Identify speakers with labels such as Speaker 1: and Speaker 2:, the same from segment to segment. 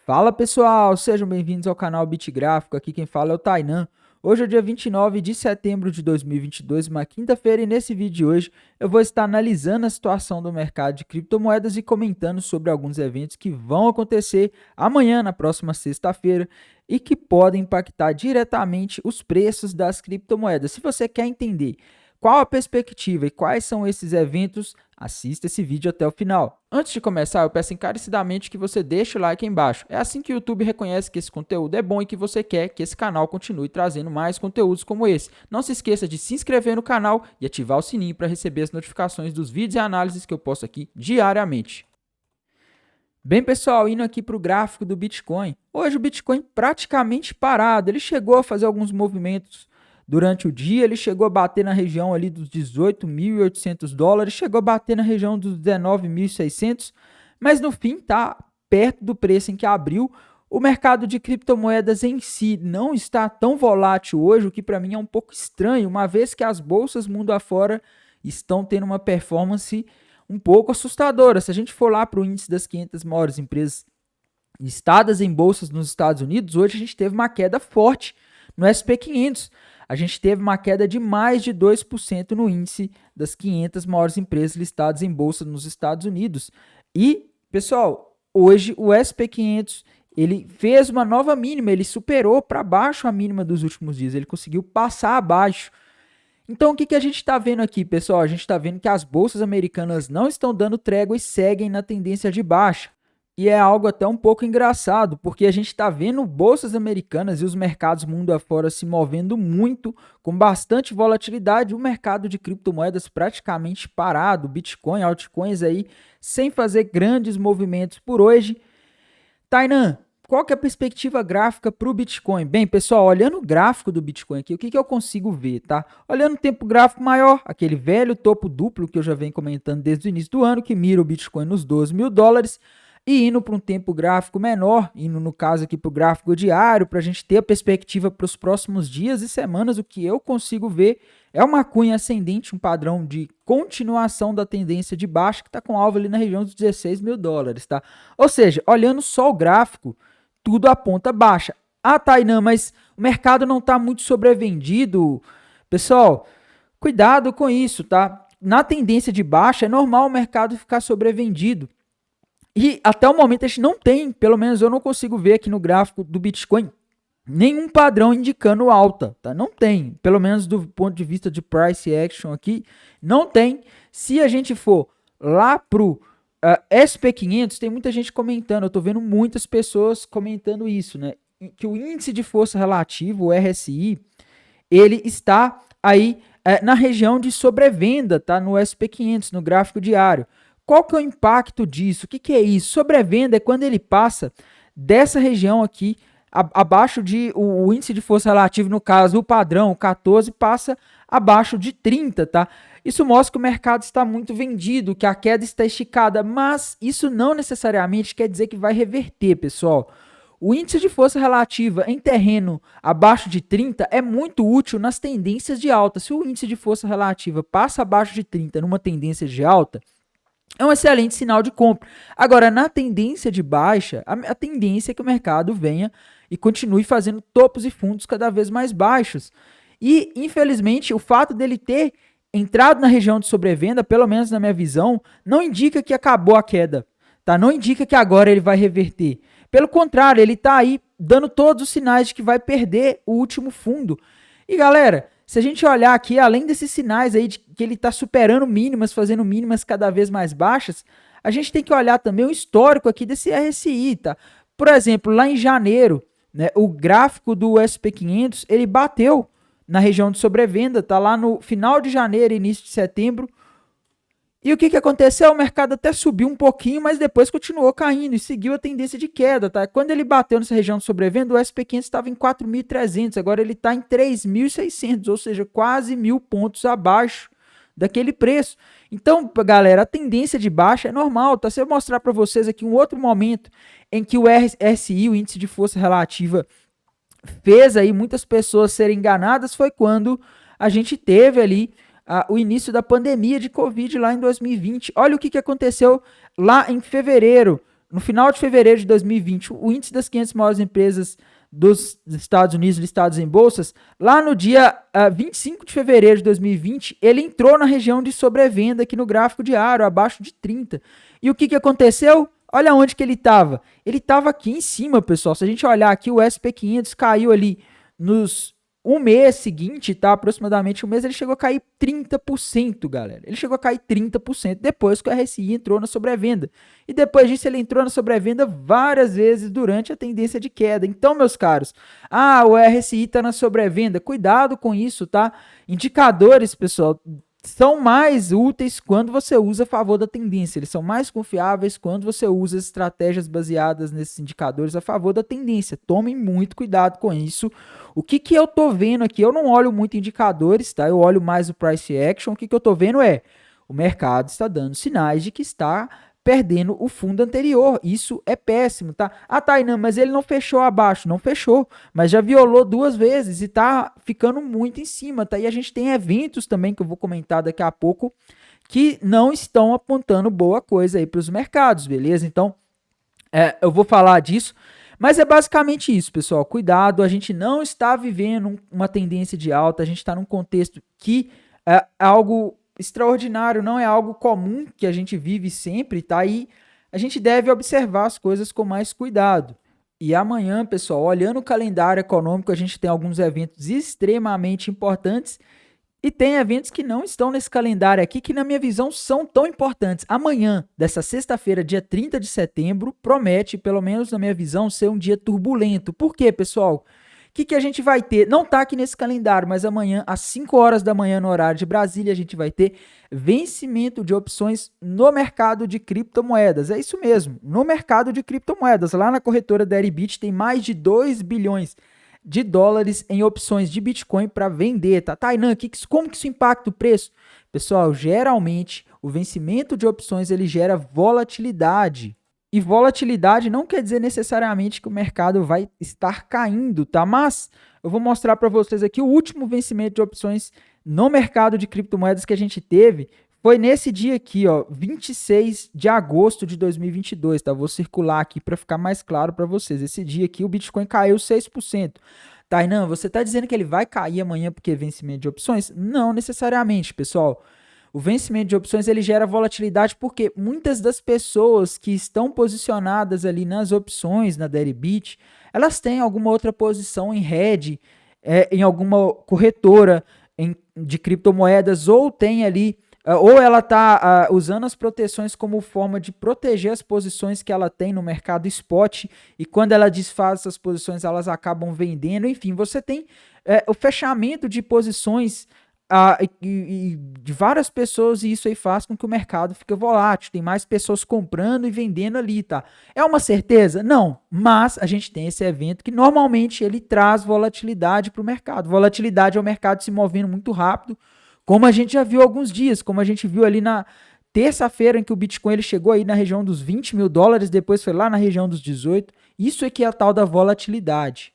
Speaker 1: Fala pessoal, sejam bem-vindos ao canal Bitgráfico, aqui quem fala é o Tainan. Hoje é o dia 29 de setembro de 2022, uma quinta-feira, e nesse vídeo de hoje eu vou estar analisando a situação do mercado de criptomoedas e comentando sobre alguns eventos que vão acontecer amanhã, na próxima sexta-feira, e que podem impactar diretamente os preços das criptomoedas. Se você quer entender qual a perspectiva e quais são esses eventos, assista esse vídeo até o final. Antes de começar, eu peço encarecidamente que você deixe o like aí embaixo. É assim que o YouTube reconhece que esse conteúdo é bom e que você quer que esse canal continue trazendo mais conteúdos como esse. Não se esqueça de se inscrever no canal e ativar o sininho para receber as notificações dos vídeos e análises que eu posto aqui diariamente. Bem, pessoal, indo aqui para o gráfico do Bitcoin. Hoje o Bitcoin praticamente parado, ele chegou a fazer alguns movimentos durante o dia, ele chegou a bater na região ali dos 18.800 dólares, chegou a bater na região dos 19.600, mas no fim está perto do preço em que abriu. O mercado de criptomoedas em si não está tão volátil hoje, o que para mim é um pouco estranho, uma vez que as bolsas mundo afora estão tendo uma performance um pouco assustadora. Se a gente for lá para o índice das 500 maiores empresas listadas em bolsas nos Estados Unidos, hoje a gente teve uma queda forte no SP500. A gente teve uma queda de mais de 2% no índice das 500 maiores empresas listadas em bolsa nos Estados Unidos. E, pessoal, hoje o SP500 ele fez uma nova mínima, ele superou para baixo a mínima dos últimos dias, ele conseguiu passar abaixo. Então, o que a gente está vendo aqui, pessoal? A gente está vendo que as bolsas americanas não estão dando trégua e seguem na tendência de baixa. E é algo até um pouco engraçado, porque a gente está vendo bolsas americanas e os mercados mundo afora se movendo muito, com bastante volatilidade, o mercado de criptomoedas praticamente parado, Bitcoin, altcoins aí, sem fazer grandes movimentos por hoje. Tainan, qual que é a perspectiva gráfica para o Bitcoin? Bem, pessoal, olhando o gráfico do Bitcoin aqui, o que eu consigo ver, tá? Olhando o tempo gráfico maior, aquele velho topo duplo que eu já venho comentando desde o início do ano, que mira o Bitcoin nos 12 mil dólares, e indo para um tempo gráfico menor, indo no caso aqui para o gráfico diário, para a gente ter a perspectiva para os próximos dias e semanas, o que eu consigo ver é uma cunha ascendente, um padrão de continuação da tendência de baixa, que está com alvo ali na região dos 16 mil dólares, tá? Ou seja, olhando só o gráfico, tudo aponta baixa. Ah, Tainan, mas o mercado não está muito sobrevendido. Pessoal, cuidado com isso, tá? Na tendência de baixa, é normal o mercado ficar sobrevendido. E até o momento a gente não tem, pelo menos eu não consigo ver aqui no gráfico do Bitcoin, nenhum padrão indicando alta, tá? Não tem, pelo menos do ponto de vista de price action aqui, não tem. Se a gente for lá pro SP500, tem muita gente comentando, eu tô vendo muitas pessoas comentando isso, né? Que o índice de força relativa, o RSI, ele está aí na região de sobrevenda, tá? No SP500, no gráfico diário. Qual que é o impacto disso? O que é isso? Sobrevenda é quando ele passa dessa região aqui, abaixo de o índice de força relativa, no caso o padrão, o 14, passa abaixo de 30, tá? Isso mostra que o mercado está muito vendido, que a queda está esticada, mas isso não necessariamente quer dizer que vai reverter, pessoal. O índice de força relativa em terreno abaixo de 30 é muito útil nas tendências de alta. Se o índice de força relativa passa abaixo de 30 numa tendência de alta, é um excelente sinal de compra. Agora, na tendência de baixa, a tendência é que o mercado venha e continue fazendo topos e fundos cada vez mais baixos. E, infelizmente, o fato dele ter entrado na região de sobrevenda, pelo menos na minha visão, não indica que acabou a queda, tá? Não indica que agora ele vai reverter. Pelo contrário, ele está aí dando todos os sinais de que vai perder o último fundo. E, galera, se a gente olhar aqui, além desses sinais aí de que ele está superando mínimas, fazendo mínimas cada vez mais baixas, a gente tem que olhar também o histórico aqui desse RSI, tá? Por exemplo, lá em janeiro, né, o gráfico do SP500, ele bateu na região de sobrevenda, tá lá no final de janeiro, início de setembro. E o que aconteceu? O mercado até subiu um pouquinho, mas depois continuou caindo e seguiu a tendência de queda, tá? Quando ele bateu nessa região de sobrevenda, o SP500 estava em 4.300, agora ele está em 3.600, ou seja, quase 1.000 pontos abaixo daquele preço. Então, galera, a tendência de baixa é normal, tá? Se eu mostrar para vocês aqui um outro momento em que o RSI, o índice de força relativa, fez aí muitas pessoas serem enganadas, foi quando a gente teve ali o início da pandemia de Covid lá em 2020. Olha o que aconteceu lá em fevereiro no final de fevereiro de 2020, o índice das 500 maiores empresas dos Estados Unidos listados em bolsas, lá no dia 25 de fevereiro de 2020, ele entrou na região de sobrevenda aqui no gráfico diário, abaixo de 30. E o que aconteceu? Olha onde que ele estava. Ele estava aqui em cima, pessoal. Se a gente olhar aqui, o SP500 caiu ali nos um mês seguinte, tá? Aproximadamente um mês, ele chegou a cair 30%, galera. Ele chegou a cair 30% depois que o RSI entrou na sobrevenda. E depois disso, ele entrou na sobrevenda várias vezes durante a tendência de queda. Então, meus caros, o RSI está na sobrevenda. Cuidado com isso, tá? Indicadores, pessoal, são mais úteis quando você usa a favor da tendência. Eles são mais confiáveis quando você usa estratégias baseadas nesses indicadores a favor da tendência. Tomem muito cuidado com isso. O que eu tô vendo aqui? Eu não olho muito indicadores, tá? Eu olho mais o price action. O que eu tô vendo é o mercado está dando sinais de que está perdendo o fundo anterior. Isso é péssimo, tá? Tainan, mas ele não fechou abaixo. Não fechou, mas já violou 2 vezes e tá ficando muito em cima, tá? E a gente tem eventos também que eu vou comentar daqui a pouco que não estão apontando boa coisa aí para os mercados, beleza? Então, eu vou falar disso, mas é basicamente isso, pessoal. Cuidado, a gente não está vivendo uma tendência de alta, a gente está num contexto que é algo extraordinário, não é algo comum que a gente vive sempre, tá? E a gente deve observar as coisas com mais cuidado. E amanhã, pessoal, olhando o calendário econômico, a gente tem alguns eventos extremamente importantes e tem eventos que não estão nesse calendário aqui, que na minha visão são tão importantes. Amanhã, dessa sexta-feira, dia 30 de setembro, promete, pelo menos na minha visão, ser um dia turbulento. Por quê, pessoal? O que a gente vai ter? Não está aqui nesse calendário, mas amanhã, às 5 horas da manhã, no horário de Brasília, a gente vai ter vencimento de opções no mercado de criptomoedas. É isso mesmo, no mercado de criptomoedas. Lá na corretora Deribit tem mais de 2 bilhões de dólares em opções de Bitcoin para vender, tá? Tainan, como que isso impacta o preço? Pessoal, geralmente, o vencimento de opções ele gera volatilidade. E volatilidade não quer dizer necessariamente que o mercado vai estar caindo, tá? Mas eu vou mostrar para vocês aqui o último vencimento de opções no mercado de criptomoedas que a gente teve. Foi nesse dia aqui, ó, 26 de agosto de 2022, tá? Vou circular aqui para ficar mais claro para vocês. Esse dia aqui o Bitcoin caiu 6%. Tainan, você está dizendo que ele vai cair amanhã porque é vencimento de opções? Não necessariamente, pessoal. O vencimento de opções ele gera volatilidade porque muitas das pessoas que estão posicionadas ali nas opções, na Deribit, elas têm alguma outra posição em hedge, em alguma corretora de criptomoedas, ou tem ali, ou ela está usando as proteções como forma de proteger as posições que ela tem no mercado spot, e quando ela desfaz essas posições, elas acabam vendendo. Enfim, você tem o fechamento de posições de várias pessoas, e isso aí faz com que o mercado fique volátil, tem mais pessoas comprando e vendendo ali, tá? É uma certeza? Não, mas a gente tem esse evento que normalmente ele traz volatilidade para o mercado. Volatilidade é o mercado se movendo muito rápido, como a gente já viu há alguns dias, como a gente viu ali na terça-feira em que o Bitcoin ele chegou aí na região dos 20 mil dólares, depois foi lá na região dos 18, isso aqui é a tal da volatilidade.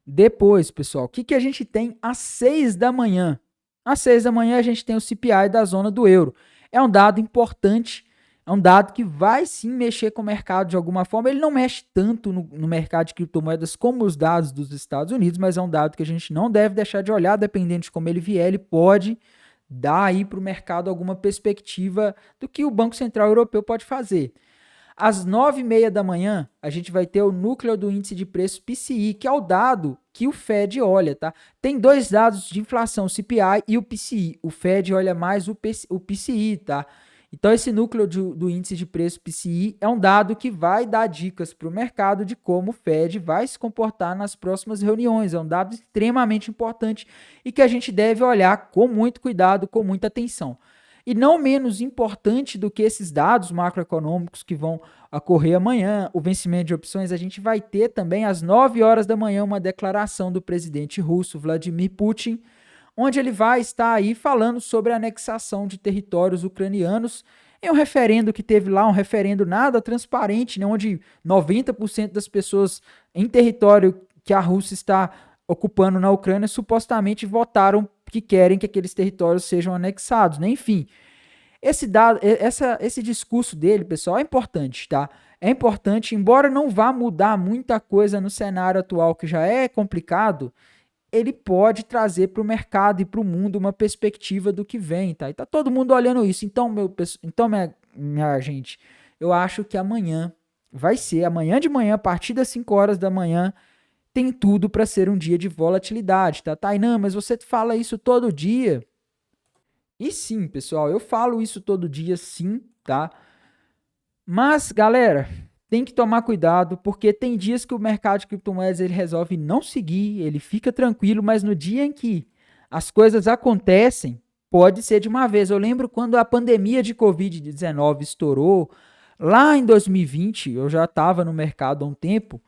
Speaker 1: Depois, pessoal, o que a gente tem às 6 da manhã? Às 6 da manhã a gente tem o CPI da zona do euro. É um dado importante, é um dado que vai sim mexer com o mercado de alguma forma. Ele não mexe tanto no mercado de criptomoedas como os dados dos Estados Unidos, mas é um dado que a gente não deve deixar de olhar, dependendo de como ele vier, ele pode dar aí para o mercado alguma perspectiva do que o Banco Central Europeu pode fazer. Às 9h30 da manhã, a gente vai ter o núcleo do índice de preço PCI, que é o dado que o Fed olha, tá? Tem 2 dados de inflação, o CPI e o PCI. O Fed olha mais o PCI, tá? Então, esse núcleo do índice de preço PCI é um dado que vai dar dicas para o mercado de como o Fed vai se comportar nas próximas reuniões. É um dado extremamente importante e que a gente deve olhar com muito cuidado, com muita atenção. E não menos importante do que esses dados macroeconômicos que vão ocorrer amanhã, o vencimento de opções, a gente vai ter também às 9 horas da manhã uma declaração do presidente russo Vladimir Putin, onde ele vai estar aí falando sobre a anexação de territórios ucranianos em um referendo que teve lá, um referendo nada transparente, né, onde 90% das pessoas em território que a Rússia está ocupando na Ucrânia supostamente votaram que querem que aqueles territórios sejam anexados, né? Enfim, esse discurso dele, pessoal, é importante, tá? é importante, embora não vá mudar muita coisa no cenário atual que já é complicado, ele pode trazer para o mercado e para o mundo uma perspectiva do que vem, tá? E tá todo mundo olhando isso. Então, minha gente, eu acho que amanhã de manhã, a partir das 5 horas da manhã, tem tudo para ser um dia de volatilidade, tá? Tainan, mas você fala isso todo dia? E sim, pessoal, eu falo isso todo dia, sim, tá? Mas, galera, tem que tomar cuidado, porque tem dias que o mercado de criptomoedas ele resolve não seguir, ele fica tranquilo, mas no dia em que as coisas acontecem, pode ser de uma vez. Eu lembro quando a pandemia de Covid-19 estourou, lá em 2020, eu já estava no mercado há um tempo.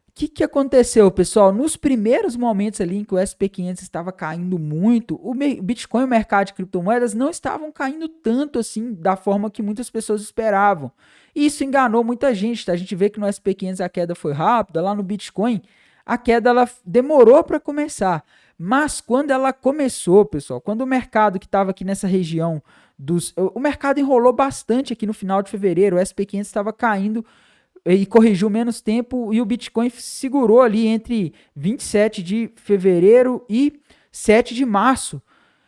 Speaker 1: O que aconteceu, pessoal? Nos primeiros momentos ali em que o SP500 estava caindo muito, o Bitcoin e o mercado de criptomoedas não estavam caindo tanto assim, da forma que muitas pessoas esperavam. E isso enganou muita gente, tá? A gente vê que no SP500 a queda foi rápida, lá no Bitcoin a queda ela demorou para começar. Mas quando ela começou, pessoal, quando o mercado que estava aqui nessa região o mercado enrolou bastante aqui no final de fevereiro, o SP500 estava caindo e corrigiu menos tempo e o Bitcoin segurou ali entre 27 de fevereiro e 7 de março.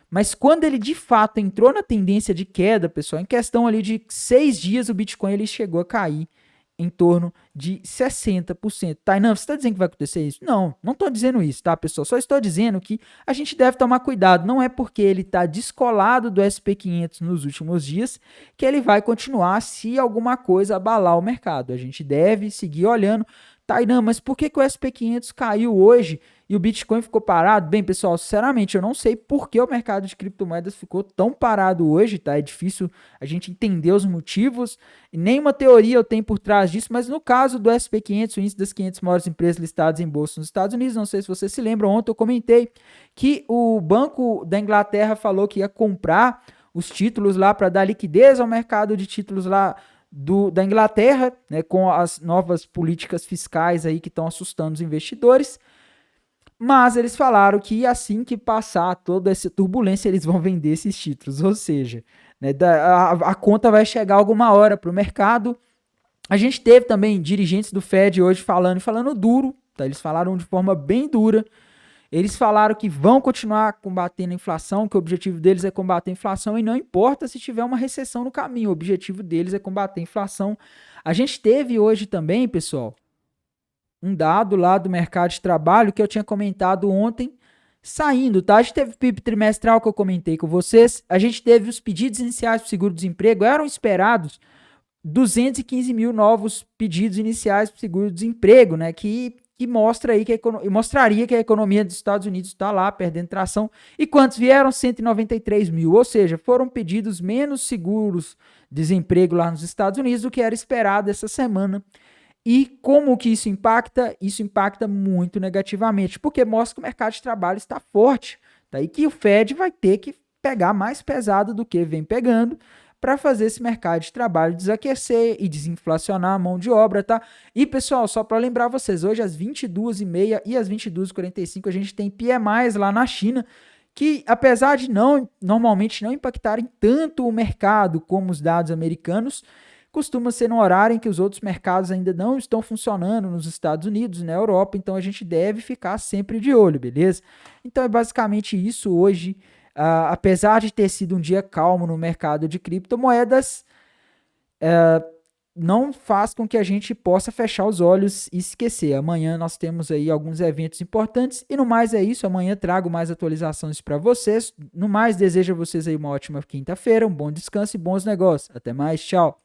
Speaker 1: Mas quando ele de fato entrou na tendência de queda, pessoal, em questão ali de 6 dias, o Bitcoin ele chegou a cair em torno de 60%. Tainan, você está dizendo que vai acontecer isso? Não, não estou dizendo isso, tá, pessoal? Só estou dizendo que a gente deve tomar cuidado. Não é porque ele está descolado do SP500 nos últimos dias que ele vai continuar se alguma coisa abalar o mercado. A gente deve seguir olhando. Tainan, mas por que o SP500 caiu hoje e o Bitcoin ficou parado? Bem, pessoal, sinceramente, eu não sei por que o mercado de criptomoedas ficou tão parado hoje, tá? É difícil a gente entender os motivos, e nenhuma teoria eu tenho por trás disso, mas no caso do SP500, o índice das 500 maiores empresas listadas em bolsa nos Estados Unidos, não sei se vocês se lembram, ontem eu comentei que o Banco da Inglaterra falou que ia comprar os títulos lá para dar liquidez ao mercado de títulos lá da Inglaterra, né, com as novas políticas fiscais aí que estão assustando os investidores. Mas eles falaram que assim que passar toda essa turbulência, eles vão vender esses títulos. Ou seja, né, a conta vai chegar alguma hora para o mercado. A gente teve também dirigentes do Fed hoje falando duro. Tá? Eles falaram de forma bem dura. Eles falaram que vão continuar combatendo a inflação, que o objetivo deles é combater a inflação e não importa se tiver uma recessão no caminho, o objetivo deles é combater a inflação. A gente teve hoje também, pessoal, um dado lá do mercado de trabalho que eu tinha comentado ontem, saindo, tá? A gente teve o PIB trimestral que eu comentei com vocês, a gente teve os pedidos iniciais para o seguro-desemprego, eram esperados 215 mil novos pedidos iniciais para o seguro-desemprego, né? Que mostra aí mostraria que a economia dos Estados Unidos está lá perdendo tração. E quantos vieram? 193 mil, ou seja, foram pedidos menos seguros desemprego lá nos Estados Unidos do que era esperado essa semana. E como que isso impacta? Isso impacta muito negativamente, porque mostra que o mercado de trabalho está forte, tá? E que o Fed vai ter que pegar mais pesado do que vem pegando para fazer esse mercado de trabalho desaquecer e desinflacionar a mão de obra, tá? E, pessoal, só para lembrar vocês, hoje às 22h30 e às 22h45 a gente tem PMIs lá na China, que apesar de normalmente não impactarem tanto o mercado como os dados americanos, costuma ser no horário em que os outros mercados ainda não estão funcionando nos Estados Unidos e na Europa, então a gente deve ficar sempre de olho, beleza? Então é basicamente isso hoje. Apesar de ter sido um dia calmo no mercado de criptomoedas, não faz com que a gente possa fechar os olhos e esquecer. Amanhã nós temos aí alguns eventos importantes e no mais é isso. Amanhã trago mais atualizações para vocês. No mais, desejo a vocês aí uma ótima quinta-feira, um bom descanso e bons negócios. Até mais, tchau!